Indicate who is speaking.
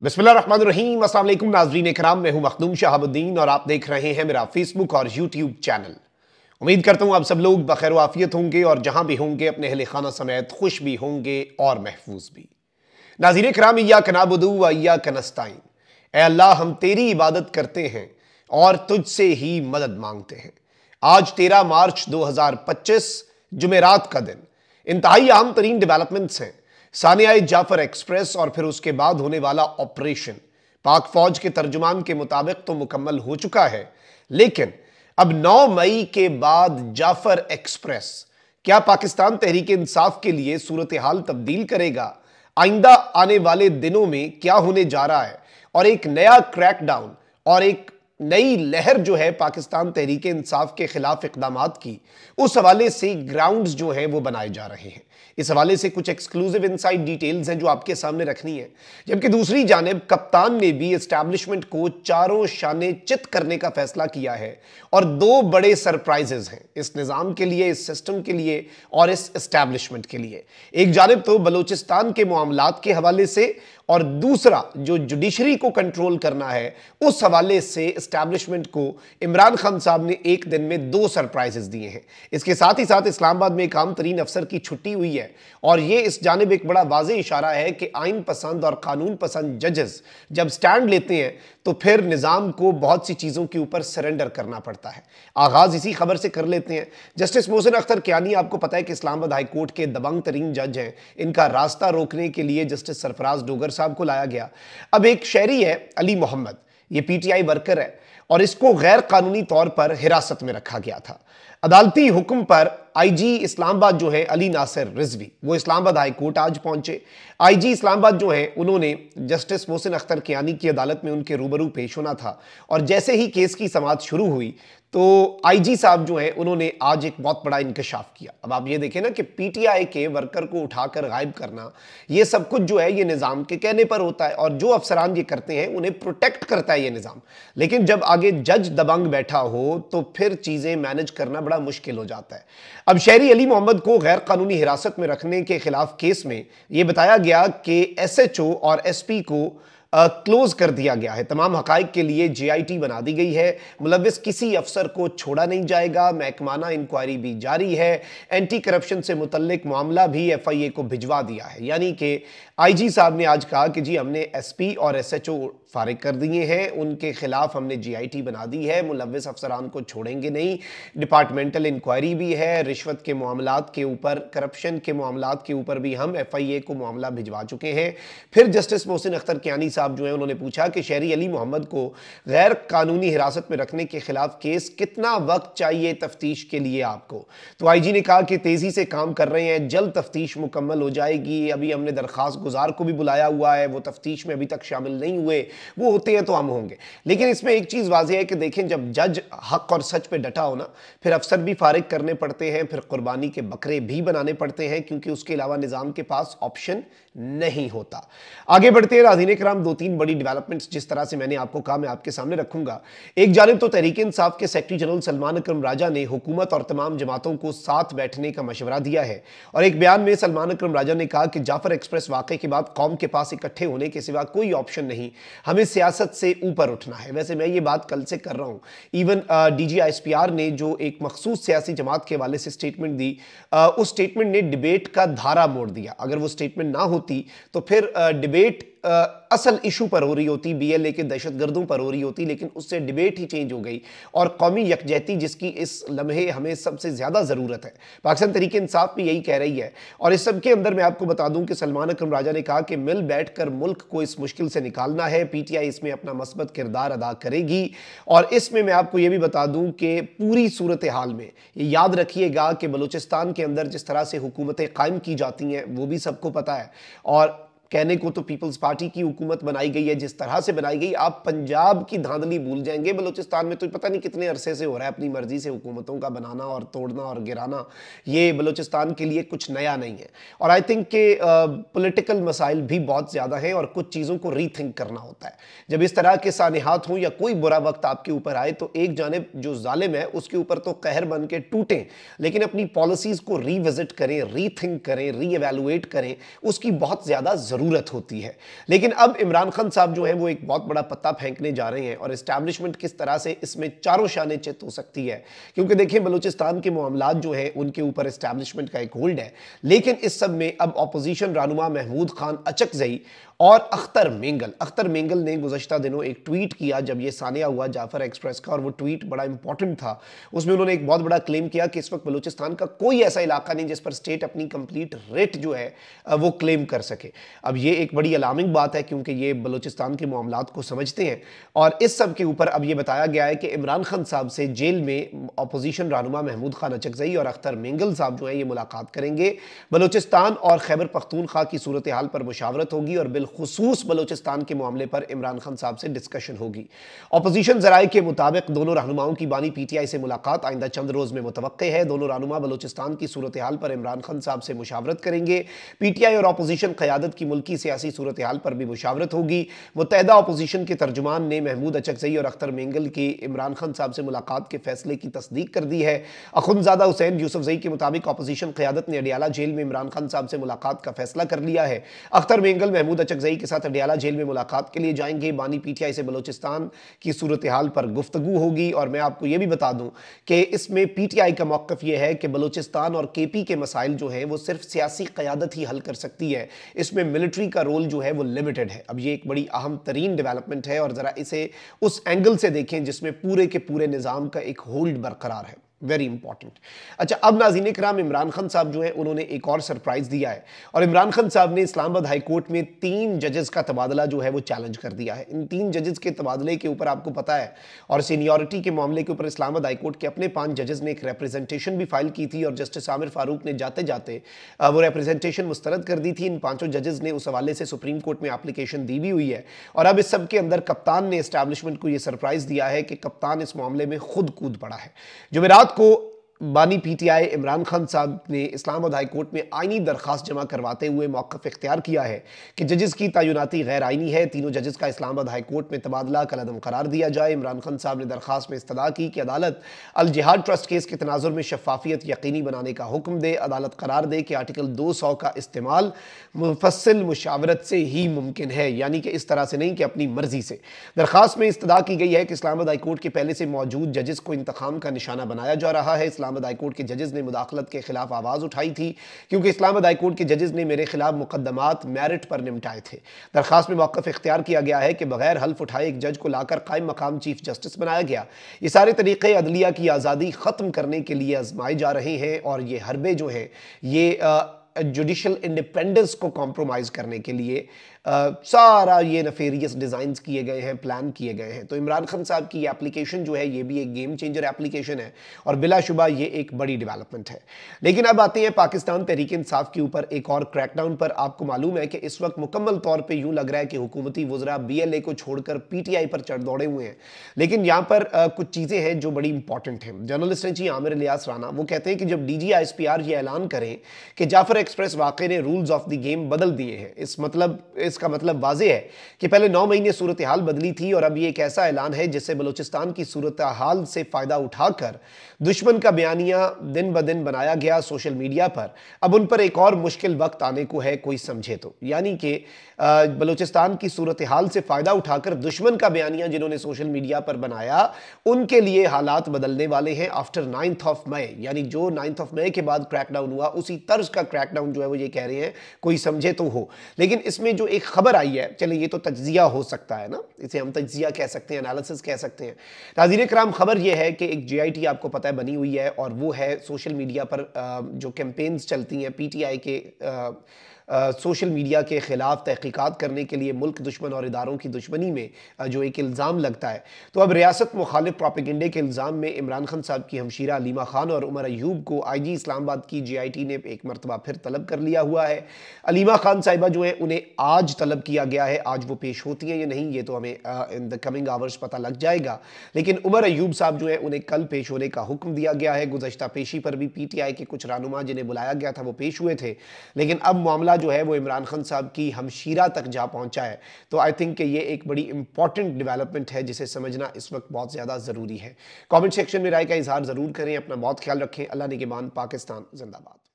Speaker 1: बिस्मिल्लाहिर्रहमानिर्रहीम। अस्सलाम वालेकुम नाज़रीन इकराम, मैं हूं मखदूम शहाबुद्दीन और आप देख रहे हैं मेरा फेसबुक और यूट्यूब चैनल। उम्मीद करता हूं आप सब लोग बखैर वाफियत होंगे और जहां भी होंगे अपने अहले खाना समेत खुश भी होंगे और महफूज भी। नाज़रीन इकराम, इय्याक नअबुदु व इय्याक नस्तईन। ऐ अल्लाह, हम तेरी इबादत करते हैं और तुझसे ही मदद मांगते हैं। आज 13 मार्च 2025 जुमेरात का दिन। इंतहाई अहम तरीन डेवलपमेंट्स हैं। सानिया जाफर एक्सप्रेस और फिर उसके बाद होने वाला ऑपरेशन पाक फौज के तर्जुमान के मुताबिक तो मुकम्मल हो चुका है, लेकिन अब 9 मई के बाद जाफर एक्सप्रेस क्या पाकिस्तान तहरीक इंसाफ के लिए सूरत हाल तब्दील करेगा? आइंदा आने वाले दिनों में क्या होने जा रहा है? और एक नया क्रैकडाउन और एक नई लहर जो है पाकिस्तान तहरीक इंसाफ के खिलाफ इकदामात की, उस हवाले से ग्राउंड्स जो हैं वो बनाए जा रहे हैं। इस हवाले से कुछ एक्सक्लूसिव इनसाइड डिटेल्स हैं जो आपके सामने रखनी है। जबकि दूसरी जानिब कप्तान ने भी एस्टैब्लिशमेंट को चारों शाने चित करने का फैसला किया है और 2 बड़े सरप्राइजेस हैं इस निज़ाम के लिए, इस सिस्टम के लिए और इस एस्टैब्लिशमेंट के लिए। एक जानिब तो बलूचिस्तान के मामलात के हवाले से और दूसरा जो जुडिशरी को कंट्रोल करना है उस हवाले से एस्टैब्लिशमेंट को इमरान खान साहब ने एक दिन में 2 सरप्राइजेस दिए हैं। इसके साथ ही साथ इस्लामाबाद में एक आम तरीन अफसर की छुट्टी हुई है और यह इस जानिब एक बड़ा वाज़ेह इशारा है कि आइन पसंद और कानून पसंद जजेस जब स्टैंड लेते हैं तो फिर निज़ाम को बहुत सी चीज़ों के ऊपर सरेंडर करना पड़ता है। आगाज़ इसी खबर से कर लेते हैं। जस्टिस मोहसिन अख्तर कियानी, आपको पता है कि इस्लामाबाद हाई कोर्ट के दबंग तरीन जज हैं। इनका रास्ता रोकने के लिए जस्टिस सरफराज डोगर साहब को लाया गया। अब एक शहरी है अली मोहम्मद, ये पीटीआई वर्कर है और इसको गैर कानूनी तौर पर हिरासत में रखा गया था। अदालती हुक्म पर आईजी इस्लामाबाद जो है अली नासिर रिजवी, वो इस्लामाबाद हाई कोर्ट आज पहुंचे। आईजी इस्लामाबाद जो है उन्होंने जस्टिस मोहसिन अख्तर कियानी की अदालत में उनके रूबरू पेश होना था और जैसे ही केस की समाअत शुरू हुई तो आईजी साहब जो है उन्होंने आज एक बहुत बड़ा इंकशाफ किया। अब आप ये देखें ना कि पीटीआई के वर्कर को उठाकर गायब करना, ये सब कुछ जो है ये निज़ाम के कहने पर होता है और जो अफसरान ये करते हैं उन्हें प्रोटेक्ट करता है ये निज़ाम। लेकिन जब आगे जज दबंग बैठा हो तो फिर चीज़ें मैनेज करना बड़ा मुश्किल हो जाता है। अब शहरी अली मोहम्मद को गैर कानूनी हिरासत में रखने के खिलाफ केस में यह बताया गया कि एसएचओ और एसपी को क्लोज कर दिया गया है। तमाम हकाइक के लिए जेआईटी बना दी गई है। मुलविस किसी अफसर को छोड़ा नहीं जाएगा। महकमाना इंक्वायरी भी जारी है। एंटी करप्शन से मुतल्लिक मामला भी एफआईए को भिजवा दिया है। यानी कि आईजी साहब ने आज कहा कि जी हमने एसपी और एसएचओ फारिग कर दिए हैं, उनके खिलाफ हमने जीआईटी बना दी है, मुलविस अफसरान को छोड़ेंगे नहीं। डिपार्टमेंटल इंक्वायरी भी है। रिश्वत के मामलात के ऊपर, करप्शन के मामलात के ऊपर भी हम एफआईए को मामला भिजवा चुके हैं। फिर जस्टिस मोहसिन अख्तर कियानी साहब जो है उन्होंने पूछा कि शहरी अली मोहम्मद को गैर कानूनी हिरासत में रखने के खिलाफ केस कितना वक्त चाहिए तफ्तीश के लिए आपको? तो आईजी ने कहा कि तेजी से काम कर रहे हैं, जल्द तफ्तीश मुकम्मल हो जाएगी। अभी हमने दरखास्त गुजार को भी बुलाया हुआ है, वो तफ्तीश में अभी तक शामिल नहीं हुए, वो होते हैं तो हम होंगे। लेकिन इसमें एक चीज वाज़ेह है कि देखें, जब जज हक और सच पे डटा हो ना, फिर अफसर भी फारिग करने पड़ते हैं, फिर कुर्बानी के बकरे भी बनाने पड़ते हैं, क्योंकि उसके अलावा निजाम के पास ऑप्शन नहीं होता। आगे बढ़ते हैं नाज़रीन इकराम, 2-3 बड़ी डेवलपमेंट्स जिस तरह से मैंने आपको कहा मैं आपके सामने रखूंगा। एक जानिब तो तहरीक इंसाफ के सेक्रेटरी जनरल सलमान अकरम राजा ने हुकूमत और तमाम जमातों को साथ बैठने का मशवरा दिया है और एक बयान में सलमान अकरम राजा ने कहा कि जाफर एक्सप्रेस वाक़े के बाद कौम के पास इकट्ठे होने के सिवा कोई ऑप्शन नहीं, हमें सियासत से ऊपर उठना है। वैसे मैं ये बात कल से कर रहा हूँ। इवन DGISPR ने जो एक मखसूस सियासी जमात के हवाले से स्टेटमेंट दी, उस स्टेटमेंट ने डिबेट का धारा मोड़ दिया। अगर वो स्टेटमेंट ना होती तो फिर डिबेट असल इशू पर हो रही होती, BLA के दहशतगर्दों पर हो रही होती, लेकिन उससे डिबेट ही चेंज हो गई और कौमी यकजहती जिसकी इस लम्हे हमें सबसे ज्यादा जरूरत है, पाकिस्तान तहरीक इंसाफ भी यही कह रही है। और इस सब के अंदर मैं आपको बता दूं कि सलमान अकरम राजा ने कहा कि मिल बैठकर मुल्क को इस मुश्किल से निकालना है। पीटीआई इसमें अपना मस्बत किरदार अदा करेगी और इसमें मैं आपको यह भी बता दूं कि पूरी सूरत हाल में ये याद रखिएगा कि बलूचिस्तान के अंदर जिस तरह से हुकूमतें कायम की जाती हैं वो भी सबको पता है और कहने को तो पीपल्स पार्टी की हुकूमत बनाई गई है, जिस तरह से बनाई गई, आप पंजाब की धांधली भूल जाएंगे। बलूचिस्तान में तो पता नहीं कितने अरसे से हो रहा है अपनी मर्जी से हुकूमतों का बनाना और तोड़ना और गिराना। ये बलूचिस्तान के लिए कुछ नया नहीं है और आई थिंक के पॉलिटिकल मसाइल भी बहुत ज़्यादा हैं और कुछ चीज़ों को रीथिंक करना होता है। जब इस तरह के सानिहात हों या कोई बुरा वक्त आपके ऊपर आए तो एक जानिब जो जालिम है उसके ऊपर तो कहर बन के टूटें, लेकिन अपनी पॉलिसीज़ को रीविजिट करें, रीथिंक करें, रीएवैल्यूएट करें, उसकी बहुत ज़्यादा ज़रूरत होती है। लेकिन अब इमरान खान साहब जो हैं वो एक बहुत बड़ा पत्ता फेंकने जा रहे हैं और इस्टेब्लिशमेंट किस तरह से इसमें चारों शाने चित हो सकती है, क्योंकि देखिए बलूचिस्तान के मामलात जो हैं उनके ऊपर इस्टेब्लिशमेंट का एक होल्ड है। लेकिन इस सब में अब अपोजिशन रहनुमा महमूद खान अचकजई और अख्तर मेंगल ने गुज़श्ता दिनों एक ट्वीट किया जब ये सानिया हुआ जाफर एक्सप्रेस का, और वो ट्वीट बड़ा इंपॉर्टेंट था। उसमें उन्होंने एक बहुत बड़ा क्लेम किया कि इस वक्त बलूचिस्तान का कोई ऐसा इलाका नहीं जिस पर स्टेट अपनी कंप्लीट रेट जो है वो क्लेम कर सके। अब ये एक बड़ी अलार्मिंग बात है, क्योंकि ये बलूचिस्तान के मामलात को समझते हैं। और इस सब के ऊपर अब ये बताया गया है कि इमरान खान साहब से जेल में अपोजिशन रहनुमा महमूद खान अचकजई और अख्तर मेंगल साहब जो है ये मुलाकात करेंगे। बलूचिस्तान और खैबर पख्तूनख्वा की सूरत हाल पर मुशावरत होगी और बिलखुसूस बलूचिस्तान के मामले पर इमरान खान साहब से डिस्कशन होगी। अपोजिशन जराये के मुताबिक दोनों रहनुमाओं की बानी पीटीआई से मुलाकात आइंदा चंद रोज में मुतवक्के है। दोनों रहनुमा बलूचिस्तान की सूरत हाल पर इमरान खान साहब से मुशावरत करेंगे। पीटीआई और अपोजिशन क़यादत की मुल्की सियासी सूरत हाल पर भी मुशावरत होगी। मुत्तहिदा अपोजिशन के तर्जुमान ने महमूद अचकजई और अख्तर मेंगल की इमरान खान साहब से मुलाकात के फैसले की तस्दीक कर दी है। अखुंज़ादा हुसैन यूसुफजई के मुताबिक अपोजिशन क़यादत ने अडियाला जेल में इमरान खान साहब से मुलाकात का फैसला कर लिया है। अख्तर मेंगल महमूद अचकजई के साथ अडियाला जेल में मुलाकात के लिए जाएंगे। बानी पीटीआई से बलूचिस्तान की सूरत हाल पर गुफ्तगू होगी। और मैं आपको यह भी बता दूं कि इसमें पीटीआई का मौक़िफ़ यह है कि बलूचिस्तान और केपी के मसाइल जो हैं वो सिर्फ सियासी क़यादत ही हल कर सकती है, इसमें मिलिट्री का रोल जो है वो लिमिटेड है। अब ये एक बड़ी अहम तरीन डेवलपमेंट है और ज़रा इसे उस एंगल से देखें जिसमें पूरे के पूरे निज़ाम का एक होल्ड बरकरार है। Very important. अच्छा, अब नाज़रीन किराम, इमरान खान साहब जो है उन्होंने एक और सरप्राइज दिया है और इमरान खान साहब ने इस्लामाबाद हाई कोर्ट में 3 जजेस का तबादला जो है वो चैलेंज कर दिया है। इन 3 जजेस के तबादले के ऊपर आपको पता है और सीनियरिटी के मामले के ऊपर इस्लामाबाद हाई कोर्ट के अपने 5 जजेस ने एक रिप्रेजेंटेशन भी फाइल की थी और जस्टिस आमिर फारूक ने जाते जाते वो रिप्रेजेंटेशन मुस्तरद कर दी थी। इन 5 जजेस ने उस हवाले से सुप्रीम कोर्ट में एप्लीकेशन दी भी हुई है और अब इस सब के अंदर कप्तान ने एस्टैब्लिशमेंट को ये सरप्राइज दिया है कि कप्तान इस मामले में खुद कूद पड़ा है। जुमेरात को बानी पीटीआई इमरान खान साहब ने इस्लामाबाद हाई कोर्ट में आईनी दरखास्त जमा करवाते हुए मौक़िफ़ इख्तियार किया है कि जजेस की तैनाती गैर आईनी है। तीनों जजेस का इस्लामाबाद हाई कोर्ट में तबादला कलअदम करार दिया जाए। इमरान खान साहब ने दरखास्त में इस्तदा की कि अदालत अल जिहाद ट्रस्ट केस के तनाजुर में शफाफियत यकीनी बनाने का हुक्म दे। अदालत करार दे कि आर्टिकल 200 का इस्तेमाल मुफस्सिल मुशावरत से ही मुमकिन है, यानी कि इस तरह से नहीं कि अपनी मर्जी से। दरखास्त में इस्तदा की गई है कि इस्लामाबाद हाई कोर्ट के पहले से मौजूद जजेस को इंतखाम का निशाना बनाया जा रहा है। इस्लामाबाद हाई कोर्ट के जजेस ने मुदाखलत के खिलाफ आवाज़ उठाई थी क्योंकि इस्लामाबाद हाई कोर्ट के जजेस ने मेरे खिलाफ मुकदमात मेरिट पर निपटाए थे। दरखास्त में मौक़िफ़ इख्तियार किया गया है कि बगैर हल्फ उठाए एक जज को लाकर कायम मकाम चीफ जस्टिस बनाया गया। ये सारे तरीक़े अदलिया की आज़ादी ख़त्म करने के लिए आजमाए जा रहे हैं और ये हरबे जो हैं ये जुडिशल इंडिपेंडेंस को कॉम्प्रोमाइज़ करने के लिए सारा ये नफेरियस डिज़ाइंस किए गए हैं, प्लान किए गए हैं। तो इमरान खान साहब की एप्लीकेशन जो है ये भी एक गेम चेंजर एप्लीकेशन है और बिलाशुबा ये एक बड़ी डेवलपमेंट है। लेकिन अब आते हैं पाकिस्तान तहरीक इंसाफ के ऊपर एक और क्रैकडाउन पर। आपको मालूम है कि इस वक्त मुकम्मल तौर पर यूँ लग रहा है कि हुकूमती वज़रा BLA को छोड़कर PTI पर चढ़ दौड़े हुए हैं। लेकिन यहाँ पर कुछ चीज़ें हैं जो बड़ी इंपॉर्टेंट हैं। जर्नलिस्ट हैं जी आमिर इलियास राना, वो कहते हैं कि जब DG ISPR ये ऐलान करें कि जाफर एक्सप्रेस वाक़े ने रूल्स ऑफ द गेम बदल दिए हैं, इसका मतलब वाज़ेह है कि पहले 9 महीने सूरत हाल बदली थी और अब ये एक ऐसा ऐलान है जिससे बलूचिस्तान की सूरत हाल से फ़ायदा उठाकर दुश्मन का बयानिया दिन ब दिन बनाया गया सोशल मीडिया पर। अब उन पर एक और मुश्किल वक्त आने को है, कोई समझे तो, यानी कि बलूचिस्तान की सूरत हाल से फ़ायदा उठाकर दुश्मन का बयानिया जिन्होंने सोशल मीडिया पर बनाया उनके लिए हालात बदलने वाले हैं आफ्टर 9 मई, यानी जो 9 मई के बाद क्रैकडाउन हुआ उसी तर्ज का क्रैकडाउन जो है वो ये कह रहे हैं, कोई समझे तो हो। लेकिन इसमें जो एक खबर आई है, चले ये तो तज्जिया हो सकता है ना, इसे हम तज्जिया कह सकते हैं, एनालिसिस कह सकते हैं। नाज़रीन किराम, खबर यह है कि एक JIT आपको पता है बनी हुई है और वो है सोशल मीडिया पर जो कैंपेन्स चलती हैं PTI के सोशल मीडिया के ख़िलाफ़ तहक़ीक़ात करने के लिए मुल्क दुश्मन और इदारों की दुश्मनी में जो एक इल्ज़ाम लगता है। तो अब रियासत मुखालिफ प्रोपेगेंडे के इल्ज़ाम में इमरान खान साहब की हमशीरा अलीमा खान और उमर अयूब को IG इस्लामाबाद की JIT ने एक मरतबा फिर तलब कर लिया हुआ है। अलीमा खान साहिबा जो है उन्हें आज तलब किया गया है, आज वो पेश होती हैं या नहीं ये तो हमें इन द कमिंग आवर्स पता लग जाएगा। लेकिन उमर अयूब साहब जो है उन्हें कल पेश होने का हुक्म दिया गया है। गुज़श्ता पेशी पर भी PTI के कुछ रहनुमा जिन्हें बुलाया गया था वो पेश हुए थे, लेकिन अब मामला जो है वो इमरान खान साहब की हमशीरा तक जा पहुंचा है। तो आई थिंक कि ये एक बड़ी इंपॉर्टेंट डेवलपमेंट है जिसे समझना इस वक्त बहुत ज़्यादा ज़रूरी है। कमेंट सेक्शन में राय का इजहार ज़रूर करें। अपना बहुत ख्याल रखें। अल्लाह निगहबान। पाकिस्तान जिंदाबाद।